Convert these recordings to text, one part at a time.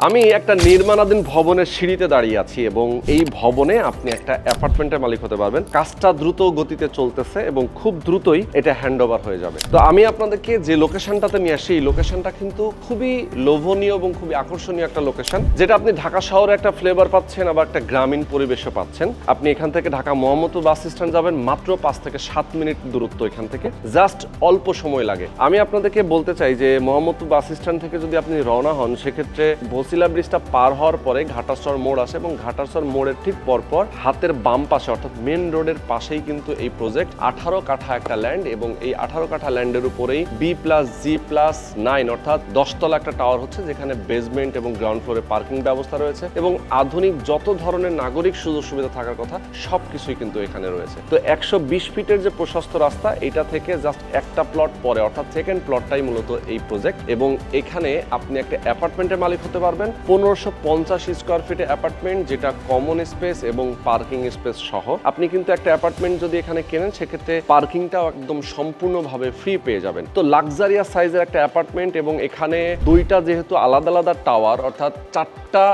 আমি একটা নির্মাণাধীন ভবনের সিঁড়িতে দাঁড়িয়ে আছি এবং এই ভবনে আপনি একটা অ্যাপার্টমেন্টের মালিক হতে পারবেন। কাজটা দ্রুত গতিতে চলতেছে এবং খুব দ্রুতই এটা হ্যান্ডওভার হয়ে যাবে। তো আমি আপনাদেরকে যে লোকেশনটাতে নিয়ে আসি, এই লোকেশনটা কিন্তু খুবই লোভনীয় এবং খুবই আকর্ষণীয় একটা লোকেশন, যেটা আপনি ঢাকা শহরে একটা ফ্লেভার পাচ্ছেন, আবার একটা গ্রামীণ পরিবেশও পাচ্ছেন। আপনি এখান থেকে ঢাকা মোহাম্মদপুর বাস স্ট্যান্ড যাবেন, মাত্র 5 থেকে 7 মিনিট দূরত্ব এখান থেকে, জাস্ট অল্প সময় লাগে। আমি আপনাদেরকে বলতে চাই যে মোহাম্মদপুর বাস স্ট্যান্ড থেকে যদি আপনি রওনা হন, সেক্ষেত্রে বসিলা ব্রিজটা পার হওয়ার পরে ঘাটারচর মোড় আসে এবং ঘাটারচর মোড়ের ঠিক পরপর হাতের বাম পাশে অর্থাৎ মেন রোডের পাশেই কিন্তু এই প্রজেক্ট। 18 কাঠা একটা ল্যান্ড এবং এই 18 কাঠা ল্যান্ডের উপরেই B+G+9 অর্থাৎ 10 তলা একটা টাওয়ার হচ্ছে, যেখানে বেসমেন্ট এবং গ্রাউন্ড ফ্লোরে পার্কিং ব্যবস্থা রয়েছে এবং আধুনিক যত ধরনের নাগরিক সুযোগ সুবিধা থাকার কথা সবকিছুই কিন্তু এখানে রয়েছে। তো 120 ফিটের যে প্রশস্ত রাস্তা, এটা থেকে জাস্ট একটা প্লট পরে অর্থাৎ সেকেন্ড প্লটটাই মূলত এই প্রজেক্ট এবং এখানে আপনি একটা অ্যাপার্টমেন্টের মালিক হতে পারবেন। 1550 স্কোয়ার ফিটের অ্যাপার্টমেন্ট, যেটা কমন স্পেস এবং পার্কিং স্পেস সহ। আপনি কিন্তু একটা অ্যাপার্টমেন্ট যদি এখানে কেনেন, সেক্ষেত্রে পার্কিংটাও একদম সম্পূর্ণভাবে ফ্রি পেয়ে যাবেন। তো লাক্সারিয়াস সাইজের একটা অ্যাপার্টমেন্ট এবং এখানে দুইটা যেহেতু আলাদা আলাদা টাওয়ার অর্থাৎ 4টা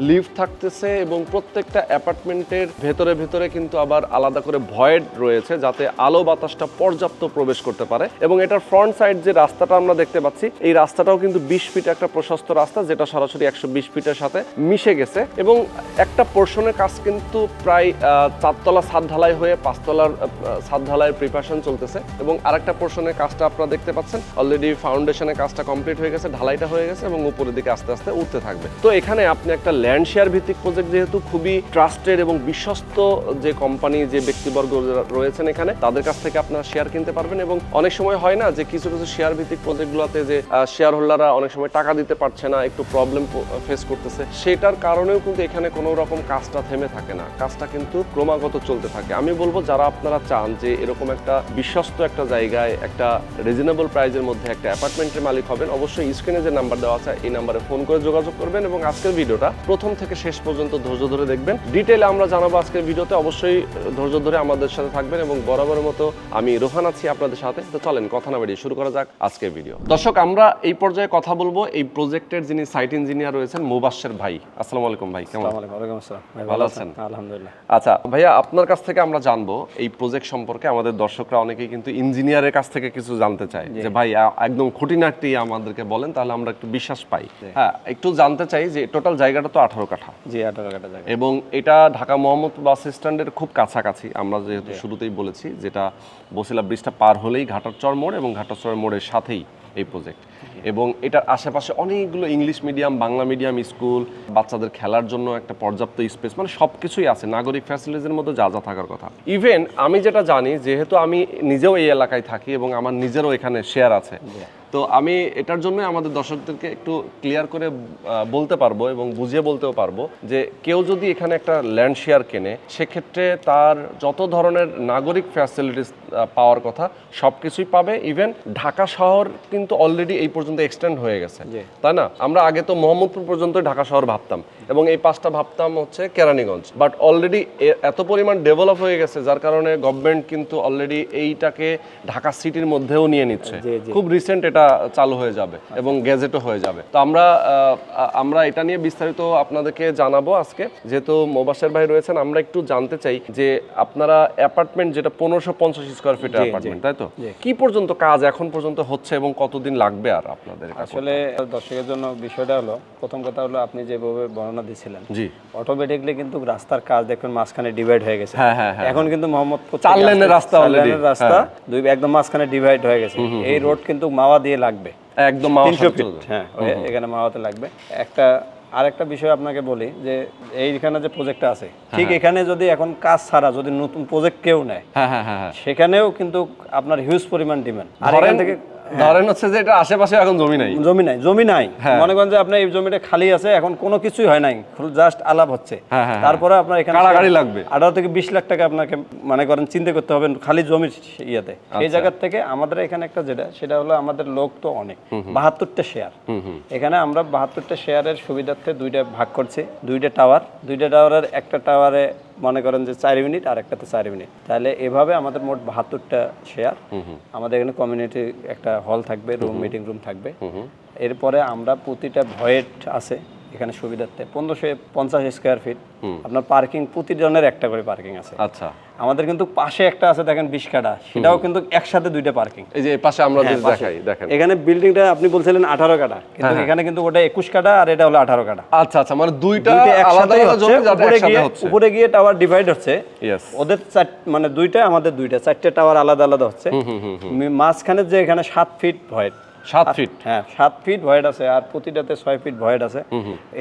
লিফট থাকতেছে এবং প্রত্যেকটা অ্যাপার্টমেন্টের ভেতরে ভেতরে কিন্তু আবার আলাদা করে ভয়েড রয়েছে, যাতে আলো বাতাসটা পর্যাপ্ত প্রবেশ করতে পারে। এবং এটার ফ্রন্ট সাইড যে রাস্তাটা আমরা দেখতে পাচ্ছি, এই রাস্তাটাও কিন্তু 20 ফিট একটা প্রশস্ত রাস্তা, যেটা সরাসরি 120 ফিটের সাথে মিশে গেছে এবং একটা পোর্শনের কাজ কিন্তু প্রায় 4 তলা ছাদ ঢালাই হয়ে 5 তলার ছাদ ঢালাইয়ের প্রিপারেশন চলতেছে এবং আরেকটা পোর্শনের কাজটা আপনারা দেখতে পাচ্ছেন অলরেডি ফাউন্ডেশনের কাজটা কমপ্লিট হয়ে গেছে, ঢালাইটা হয়ে গেছে এবং উপরের দিকে আস্তে আস্তে উঠতে থাকবে। তো এখানে আপনি একটা ল্যান্ড শেয়ার ভিত্তিক প্রজেক্ট, যেহেতু খুবই ট্রাস্টেড এবং বিশ্বস্ত যে কোম্পানি, যে ব্যক্তিবর্গ রয়েছেন এখানে, তাদের কাছ থেকে আপনারা শেয়ার কিনতে পারবেন। এবং অনেক সময় হয় না যে কিছু কিছু শেয়ার ভিত্তিক প্রজেক্টগুলোতে যে শেয়ার হোল্ডাররা অনেক সময় টাকা দিতে পারছে না, একটু প্রবলেম ফেস করতেছে, সেটার কারণেও কিন্তু এখানে কোনো রকম কাজটা থেমে থাকে না, কাজটা কিন্তু ক্রমাগত চলতে থাকে। আমি বলবো যারা আপনারা চান যে এরকম একটা বিশ্বস্ত একটা জায়গায় একটা রিজনেবল প্রাইসের মধ্যে একটা অ্যাপার্টমেন্টের মালিক হবেন, অবশ্যই স্ক্রিনে যে নাম্বার দেওয়া আছে এই নাম্বারে ফোন করে যোগাযোগ করবেন এবং আজকের ভিডিওটা প্রথম থেকে শেষ পর্যন্ত ধৈর্য ধরে দেখবেন। ডিটেইলে আমরা জানাবো আজকের ভিডিওতে, অবশ্যই ধৈর্য ধরে আমাদের সাথে থাকবেন এবং বরাবরের মতো আমি রোহান আছি আপনাদের সাথে। তো চলেন কথা না বাড়িয়ে শুরু করা যাক আজকের ভিডিও। দর্শক, আমরা এই পর্যায়ে কথা বলবো এই প্রজেক্টের যিনি সাইট ইঞ্জিনিয়ার রয়েছেন, মুবাশ্শের ভাই। আসসালামু আলাইকুম ভাই, কেমন আছেন? ওয়ালাইকুম আসসালাম ভাই, ভালো আছেন? আলহামদুলিল্লাহ। আচ্ছা ভাইয়া, আপনার কাছ থেকে আমরা জানবো এই প্রজেক্ট সম্পর্কে। আমাদের দর্শকরা অনেকেই কিন্তু ইঞ্জিনিয়ারের কাছ থেকে কিছু জানতে চায় যে ভাই একদম খুঁটিনাটি আমাদেরকে বলেন, তাহলে আমরা একটু বিশ্বাস পাই। হ্যাঁ, একটু জানতে চাই যে টোটাল জায়গাটা তো 18 কাঠা। জি, 18 কাঠা জায়গা এবং এটা ঢাকা মোহাম্মদপুর বাস স্ট্যান্ডের খুব কাছাকাছি। আমরা যেহেতু শুরুতেই বলেছি, যেটা বসিলা ব্রিজটা পার হলেই ঘাটারচর মোড় এবং ঘাটারচর মোড়ের সাথেই এই প্রজেক্ট এবং এটার আশেপাশে অনেকগুলো English medium, Bangla medium school, বাচ্চাদের খেলার জন্য একটা পর্যাপ্ত স্পেস, মানে সব কিছুই আছে, নাগরিক ফ্যাসিলিটির মধ্যে যা যা থাকার কথা। ইভেন আমি যেটা জানি, যেহেতু আমি নিজেও এই এলাকায় থাকি এবং আমার নিজেরও এখানে শেয়ার আছে, তো আমি এটার জন্য আমাদের দর্শকদেরকে একটু ক্লিয়ার করে বলতে পারবো এবং বুঝিয়ে বলতেও পারবো যে কেউ যদি এখানে একটা ল্যান্ড শেয়ার কেনে, সেক্ষেত্রে তার যত ধরনের নাগরিক ফ্যাসিলিটিস পাওয়ার কথা সব কিছুই পাবে। ইভেন ঢাকা শহর কিন্তু অলরেডি এই পর্যন্ত এক্সটেন্ড হয়ে গেছে, তাই না? আমরা আগে তো মোহাম্মদপুর পর্যন্ত ঢাকা শহর ভাবতাম এবং এই পাঁচটা ভাবতাম হচ্ছে কেরানীগঞ্জ, বাট অলরেডি এত পরিমাণ ডেভেলপ হয়ে গেছে, যার কারণে গভর্নমেন্ট কিন্তু অলরেডি এইটাকে ঢাকা সিটির মধ্যেও নিয়ে নিচ্ছে। খুব রিসেন্ট এটা চালু হয়ে যাবে এবং গ্যাজেটও হয়ে যাবে। তো আমরা এটা নিয়ে বিস্তারিত আপনাদেরকে জানাবো আজকে। যেহেতু মুবাশ্শের ভাই রয়েছেন, আমরা একটু জানতে চাই যে আপনারা অ্যাপার্টমেন্ট, যেটা 1550 স্কোয়ার ফিটের অ্যাপার্টমেন্ট, তাই তো? কি পর্যন্ত কাজ এখন পর্যন্ত হচ্ছে এবং কতদিন লাগবে আর আপনাদের? আসলে দর্শকের জন্য বিষয়টা হলো, প্রথম কথা হলো আপনি যেভাবে বর্ণনা দিয়েছিলেন, জি, অটোমেটিকলি কিন্তু রাস্তার কাজ দেখুন মাঝখানে ডিভাইড হয়ে গেছে। এখন কিন্তু মোহাম্মদপুর 4 লেনের রাস্তা, অলরেডি রাস্তা দুই একদম মাঝখানে ডিভাইড হয়ে গেছে। এই রোড কিন্তু মাওয়া দিয়ে লাগবে, একদম 300 ফিট। হ্যাঁ, এখানে মাওয়াতে লাগবে। আরেকটা বিষয় আপনাকে বলি যে এইখানে যে প্রজেক্টটা আছে, ঠিক এখানে যদি এখন কাজ ছাড়া যদি নতুন প্রজেক্ট কেউ নেয়, সেখানেও কিন্তু আপনার হিউজ পরিমাণ ডিমান্ড। আর এখান থেকে ধরেন হচ্ছে যে এটা আশেপাশে এখন জমি নাই, মনে করেন যে আপনার এই জমিটা খালি আছে, এখন কোনো কিছুই হয় নাই, জাস্ট আলাপ হচ্ছে, তারপরে আপনার এখানে গাড়ি লাগবে 18 থেকে 20 লাখ টাকা আপনাকে মনে করেন চিন্তা করতে হবে খালি জমির ইয়েতে। এই জায়গা থেকে আমাদের এখানে একটা সেটা হলো আমাদের লোক তো অনেক, 72টা শেয়ার। এখানে আমরা 72টা শেয়ারের সুবিধার্থে দুইটা ভাগ করছি, দুইটা টাওয়ারের একটা টাওয়ারে মনে করেন যে 4 ইউনিট আর একটাতে 4 ইউনিট, তাহলে এভাবে আমাদের মোট 72টা শেয়ার। আমাদের এখানে কমিউনিটি একটা হল থাকবে, রুম, মিটিং রুম থাকবে। এরপরে আমরা প্রতিটা ভয়েড আছে, এখানে সুবিধার্থে 1550 স্কোয়ার ফিট আপনার পার্কিং, প্রতিজনের একটা করে পার্কিং আছে। আচ্ছা, আমাদের কিন্তু পাশে একটা আছে দেখেন 20 কাঠা, সেটাও কিন্তু একসাথে দুইটা পার্কিং। এই যে পাশে আমরা যদি দেখাই, দেখেন এখানে বিল্ডিংটা আপনি বলছিলেন 18 কাঠা, কিন্তু এখানে কিন্তু ওটা 21 কাঠা আর এটা হলো 18 কাঠা। আচ্ছা আচ্ছা, মানে দুইটা আলাদা আলাদা জমি যাতে একসাথে হচ্ছে। উপরে গিয়ে টাওয়ার ডিভাইড হচ্ছে, ইয়েস, ওদের মানে দুইটা আমাদের দুইটা, 4টে টাওয়ার আলাদা আলাদা হচ্ছে। মাঝখানে যে এখানে 7 ফিট ভয়েড, 7 ফিট, হ্যাঁ 7 ফিট ভয়েড আছে, আর প্রতিটাতে 6 ফিট ভয়েড আছে।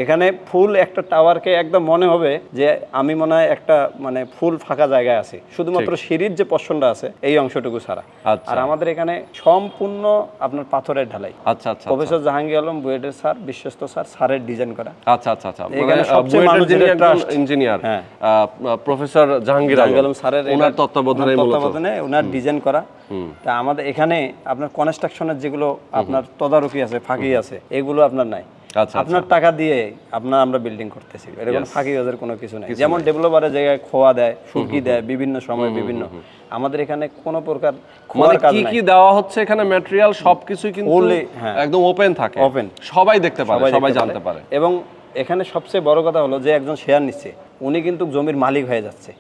এখানে ফুল একটা টাওয়ারকে একদম মনে হবে যে আমি মনে হয় একটা মানে ফুল ফাঁকা জায়গায় আছি, শুধুমাত্র সিঁড়ির যে পর্শনটা আছে এই অংশটুকু ছাড়া। আর আমাদের এখানে সম্পূর্ণ আপনার পাথরের ঢালাই। আচ্ছা আচ্ছা, প্রফেসর জাহাঙ্গীর আলম বুয়েটের স্যার, বিশ্বস্ত স্যার, স্যারের ডিজাইন করা। আচ্ছা আচ্ছা আচ্ছা, এখানে মানে সবচেয়ে বুয়েটের মানুষের যিনি একজন ট্রাস্ট ইঞ্জিনিয়ার, হ্যাঁ প্রফেসর জাহাঙ্গীর আলম স্যারের ওনার তত্ত্বাবধানে ওনার ডিজাইন করা। তা আমাদের এখানে আপনার কনস্ট্রাকশনের যেগুলো আপনার তদারকি আছে, ফাঁকি আছে, এগুলো আপনার নাই। আচ্ছা, আপনার টাকা দিয়ে আমরা বিল্ডিং করতেছি, এরকম ফাঁকিবাজের কোনো কিছু নাই। যেমন ডেভেলপারের জায়গায় খোয়া দেয়, সুরকি দেয় বিভিন্ন সময় বিভিন্ন, আমাদের এখানে কোনো প্রকার খোয়ার কাজ নাই। কি দেওয়া হচ্ছে এখানে ম্যাটেরিয়াল সবকিছুই কিন্তু একদম ওপেন থাকে, ওপেন, সবাই দেখতে পারে, সবাই জানতে পারে। এবং এখানে সবচেয়ে বড় কথা হলো যে একজন শেয়ার নিচ্ছে, উনি কিন্তু জমির মালিক হয়ে যাচ্ছে।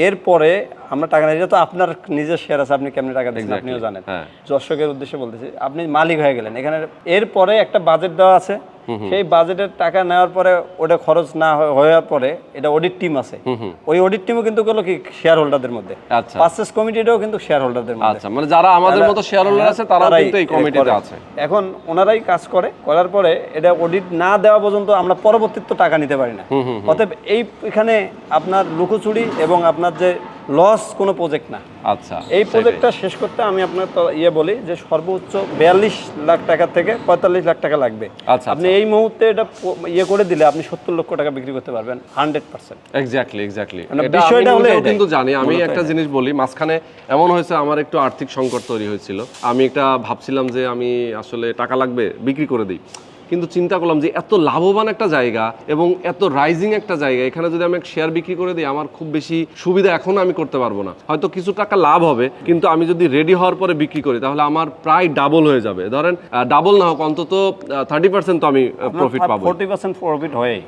এরপরে আমরা টাকা নিয়ে, তো আপনার নিজের শেয়ার আছে, আপনি কেমনি টাকা দিচ্ছেন আপনিও জানেন। দর্শকের উদ্দেশ্যে বলতেছি, আপনি মালিক হয়ে গেলেন এখানে। এরপরে একটা বাজেট দেওয়া আছে, সেই বাজেটের টাকা নেওয়ার পরে ওটা খরচ না হওয়ার পরে এটা অডিট টিম আছে, ওই অডিট টিমও কিন্তু হলো কি শেয়ার হোল্ডারদের মধ্যে। আচ্ছা, পারচেজ কমিটিটাও কিন্তু শেয়ার হোল্ডারদের মধ্যে। আচ্ছা, মানে যারা আমাদের মতো শেয়ার হোল্ডার আছে তারাও কিন্তু এই কমিটিতে আছে। এখন ওনারাই কাজ করার পরে এটা অডিট না দেওয়া পর্যন্ত আমরা পরবর্তীতে টাকা নিতে পারি না। অতএব এখানে আপনার লুকোচুরি এবং আপনার যে লস কোনো প্রজেক্ট না। আচ্ছা, এই প্রজেক্টটা শেষ করতে আমি আপনার বলি যে সর্বোচ্চ 42 লাখ টাকা থেকে 45 লাখ টাকা লাগবে। আচ্ছা, আপনি এই মুহূর্তে এটা করে দিলে আপনি 70 লক্ষ টাকা বিক্রি করতে পারবেন 100%। এক্স্যাক্টলি। বিষয়টা হলো কিন্তু জানি আমি একটা জিনিস বলি, মাঝখানে এমন হয়েছে আমার একটু আর্থিক সংকট তৈরি হয়েছিল, আমি একটা ভাবছিলাম যে আমি আসলে টাকা লাগবে বিক্রি করে দিই, কিন্তু চিন্তা করলাম যে এত লাভবান একটা জায়গা এবং এত রাইজিং একটা জায়গা, এখানে যদি আমি শেয়ার বিক্রি করে দিই আমার খুব বেশি সুবিধা এখন আমি করতে পারবো না। হয়তো কিছু টাকা লাভ হবে, কিন্তু আমি যদি রেডি হওয়ার পরে বিক্রি করি তাহলে আমার প্রায় ডাবল হয়ে যাবে। ধরেন ডাবল না হোক অন্তত 30% তো আমি প্রফিট পাবো, 40%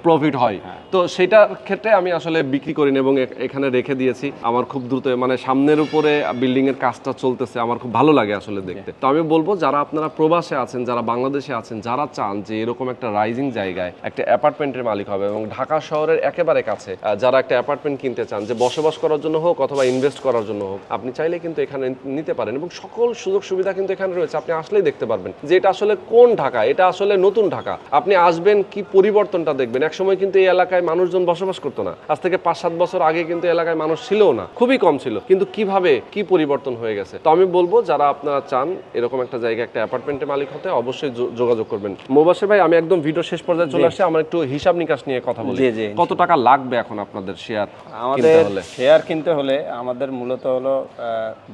প্রফিট হয়। তো সেটার ক্ষেত্রে আমি আসলে বিক্রি করিনি এবং এখানে রেখে দিয়েছি। আমার খুব দ্রুত মানে সামনের উপরে বিল্ডিং এর কাজটা চলতেছে, আমার খুব ভালো লাগে আসলে দেখতে। তো আমি বলবো যারা আপনারা প্রবাসে আছেন, যারা বাংলাদেশে আছেন, যারা চান যে এরকম একটা রাইজিং জায়গায় একটা অ্যাপার্টমেন্টের মালিক হবে এবং ঢাকা শহরের একেবারে কাছে যারা একটা অ্যাপার্টমেন্ট কিনতে চান, যে বসবাস করার জন্য হোক অথবা ইনভেস্ট করার জন্য হোক, আপনি চাইলে কিন্তু এখানে নিতে পারেন এবং সকল সুযোগ সুবিধা কিন্তু এখানে রয়েছে। আপনি আসলেই দেখতে পারবেন যে এটা আসলে কোন ঢাকা, এটা আসলে নতুন ঢাকা। আপনি আসবেন, কি পরিবর্তনটা দেখবেন। একসময় কিন্তু এই এলাকায় মানুষজন বসবাস করতো না, আজ থেকে 5-7 বছর আগে কিন্তু এলাকায় মানুষ ছিলও না, খুবই কম ছিল, কিন্তু কিভাবে কি পরিবর্তন হয়ে গেছে। তো আমি বলবো যারা আপনারা চান এরকম একটা জায়গায় একটা অ্যাপার্টমেন্টের মালিক হতে, অবশ্যই যোগাযোগ করবেন। মোবাশ্বের ভাই, আমি একদম ভিডিও শেষ পর্যায়ে চলে আসছে, আমার একটু হিসাব নিকাশ নিয়ে কথা বলি। কত টাকা লাগবে এখন আপনাদের শেয়ার কিনতে হলে? আমাদের মূলত হলো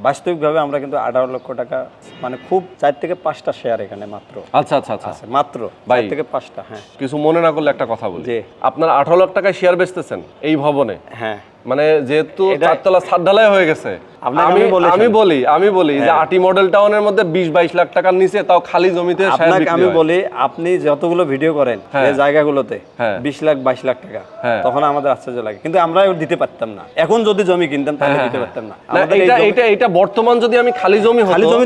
বাস্তবিকভাবে আমরা কিন্তু 18 লক্ষ টাকা, মানে খুব 4 থেকে 5টা শেয়ার এখানে মাত্র। আচ্ছা আচ্ছা আচ্ছা, মাত্র 4 থেকে 5টা। হ্যাঁ, কিছু মনে না করলে একটা কথা বলি, আপনারা 18 লাখ টাকায় শেয়ার বেচতেছেন এই ভবনে? হ্যাঁ, মানে যেহেতু 4 তলা ছাদ ঢালাই হয়ে গেছে, আমি বলি যে আটি মডেল টাউনের মধ্যে 20-22 লাখ টাকার নিচে, তাও খালি জমিতে আমি বলি আপনি যতগুলো ভিডিও করেন এই জায়গাগুলোতে 20 লাখ 22 লাখ টাকা, তখন আমাদের আশ্চর্য লাগে, কিন্তু আমরা দিতে পারতাম না। এখন যদি জমি কিনতাম তাহলে দিতে পারতাম না। এটা বর্তমান যদি আমি খালি জমি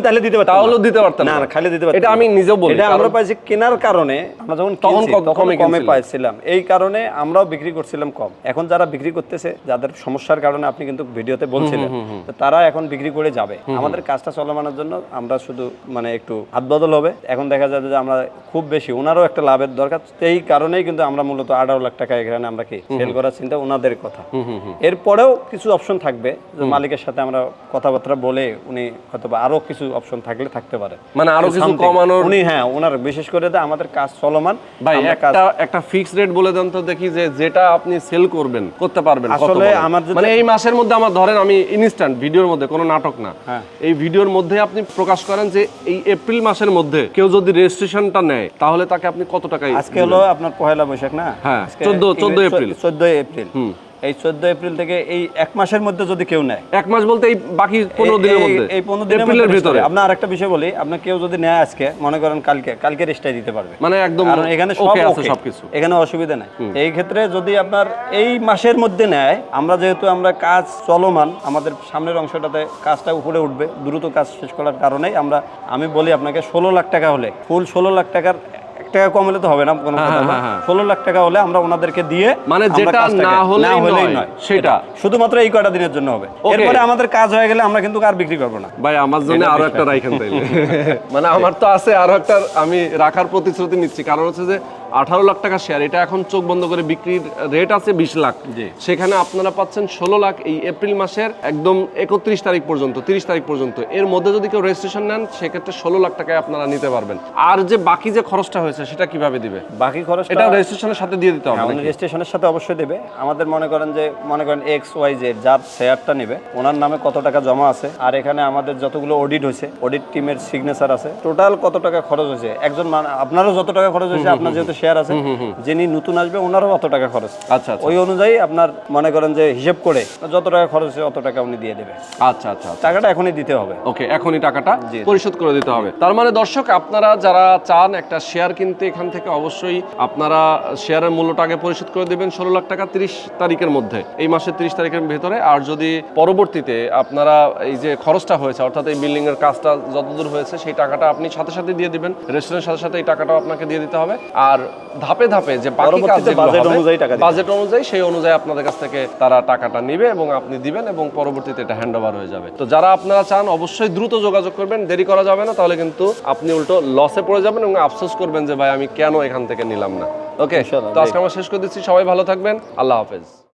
তাহলে দিতে পারতাম, তাহলে দিতে পারতাম না, খালি দিতে পারতাম। এটা আমি নিজেও বলি, এটা আমরা পাইছি কেনার কারণে, আমরা যখন তখন কমে পাইছিলাম, এই কারণে আমরাও বিক্রি করছিলাম কম। এখন যারা বিক্রি করতেছে, যাদের সমস্যার কারণে আপনি কিন্তু ভিডিওতে বলছিলেন, তারা এখন বিক্রি করে যাবে। আমাদের কাজটা চলমানোর জন্য আমরা শুধু মানে একটু হাত বদল হবে। এখন দেখা যাবে যে আমরা খুব বেশি, ওনারও একটা লাভের দরকার, এই কারণেই কিন্তু আমরা মূলত 18 লাখ টাকা এখানে আমরা কি সেল করার চিন্তা, ওনাদের কথা। এরপরেও কিছু অপশন থাকবে, মালিকের সাথে আমরা কথাবার্তা বলে উনি হয়তো আরো কিছু অপশন থাকলে থাকতে পারে, মানে আরো কিছু কমানোর উনি। হ্যাঁ, ওনার বিশেষ করে আমাদের কাজ চলমান। ভাই একটা ফিক্সড রেট বলে দেন তো দেখি, যে যেটা আপনি সেল করবেন করতে পারবেন। আসলে আমার মানে এই মাসের মধ্যে আমার ধরেন আমি ইনস্ট্যান্ট ভিডিওর মধ্যে, কোনো নাটক না, এই ভিডিওর মধ্যে আপনি প্রকাশ করেন যে এই এপ্রিল মাসের মধ্যে কেউ যদি রেজিস্ট্রেশনটা নেয় তাহলে তাকে আপনি কত টাকায়? আজকে হলো আপনার পহেলা বৈশাখ না? হ্যাঁ, 14 এপ্রিল। এই 14 এপ্রিল থেকে এই 1 মাসের মধ্যে যদি কেউ নেয়, 1 মাস বলতে এই বাকি 15 দিনের মধ্যে, এই 15 দিনের এপ্রিলের ভিতরে। আপনার আরেকটা বিষয় বলি, আপনি কেউ যদি নেয় আজকে, মনে করেন কালকে রেস্টাই দিতে পারবে, মানে একদম কারণ এখানে সব ওকে আছে okay, সবকিছু। এখানে অসুবিধা নাই। এই ক্ষেত্রে যদি আপনার এই মাসের মধ্যে নেয়, আমরা যেহেতু আমরা কাজ চলমান, আমাদের সামনের অংশটাতে কাজটা উপরে উঠবে, দ্রুত কাজ শেষ করার কারণেই আমি বলি আপনাকে 16 লাখ টাকা হলে, ফুল 16 লাখ টাকার 1 টাকা কম হলে তো হবে না কোনো কথা না। 16 লাখ টাকা হলে আমরা ওনাদেরকে দিয়ে, মানে আমরা যেটা কাজটাকে- না হলেই হলেই নয়, সেটা শুধুমাত্র এই কয়টা দিনের জন্য হবে। Okay. এরপরে আমাদের কাজ হয়ে গেলে আমরা কিন্তু আর বিক্রি করবো না। ভাই আমার জন্য আরো একটা রাইখেন তাইলে। মানে আমার তো আছে আরো একটা, আমি রাখার প্রতিশ্রুতি নিচ্ছি, কারণ হচ্ছে যে 18 লাখ টাকা শেয়ার, এটা এখন চোখ বন্ধ করে বিক্রির রেট আছে 20 লাখ, সেখানে আপনারা পাচ্ছেন 16 লাখ এই এপ্রিল মাসের একদম 31 তারিখ পর্যন্ত, 30 তারিখ পর্যন্ত। এর মধ্যে যদি কেউ রেজিস্ট্রেশন নেন, সেক্ষেত্রে 16 লাখ টাকায় আপনারা নিতে পারবেন। আর যে বাকি যে খরচটা হয়েছে সেটা কিভাবে দিবে? বাকি খরচ এটা রেজিস্ট্রেশনের সাথে দিয়ে দিতে হবে নাকি? রেজিস্ট্রেশনের সাথে অবশ্যই দেবে। আমাদের মনে করেন XYZ যার শেয়ারটা নেবে, ওনার নামে কত টাকা জমা আছে, আর এখানে আমাদের যতগুলো অডিট হয়েছে, অডিট টিমের সিগনেচার আছে, টোটাল কত টাকা খরচ হয়েছে, একজন আপনারও যত টাকা খরচ হয়েছে, আপনার যেহেতু শেয়ার আছে, যিনি নতুন আসবে ওনারও অত টাকা খরচ। আচ্ছা, ওই অনুযায়ী আপনার মনে করেন যে হিসেব করে যত টাকা খরচ হয়েছে অত টাকা উনি দিয়ে দেবে। আচ্ছা আচ্ছা, টাকাটা এখনই দিতে হবে। ওকে, এখনই টাকাটা পরিশোধ করে দিতে হবে। তার মানে দর্শক, আপনারা যারা চান একটা শেয়ার কিনতে, এখান থেকে অবশ্যই আপনারা শেয়ারের মূল্যটা আগে পরিশোধ করে দিবেন 16 লাখ টাকা 30 তারিখের মধ্যে, এই মাসের 30 তারিখের ভেতরে। আর যদি পরবর্তীতে আপনারা এই যে খরচটা হয়েছে, অর্থাৎ এই বিল্ডিং এর কাজটা যতদূর হয়েছে, সেই টাকাটা আপনি সাথে সাথে দিয়ে দিবেন, রেস্টুরেন্টের সাথে সাথে এই টাকাটাও আপনাকে দিয়ে দিতে হবে। আর ধাপে ধাপে যে বাকি কাজ বাজেট অনুযায়ী টাকা দিতে হবে। বাজেট অনুযায়ী, সেই অনুযায়ী আপনাদের কাছ থেকে তারা টাকাটা নেবে এবং আপনি দিবেন, এবং পরবর্তীতে এটা হ্যান্ড ওভার হয়ে যাবে। তো যারা আপনারা চান, অবশ্যই দ্রুত যোগাযোগ করবেন, দেরি করা যাবে না, তাহলে কিন্তু আপনি উল্টো লসে পড়ে যাবেন এবং আফসোস করবেন যে ভাই আমি কেন এখান থেকে নিলাম না। ওকে, তো আজকে আমরা শেষ করে দিচ্ছি। সবাই ভালো থাকবেন, আল্লাহ হাফেজ।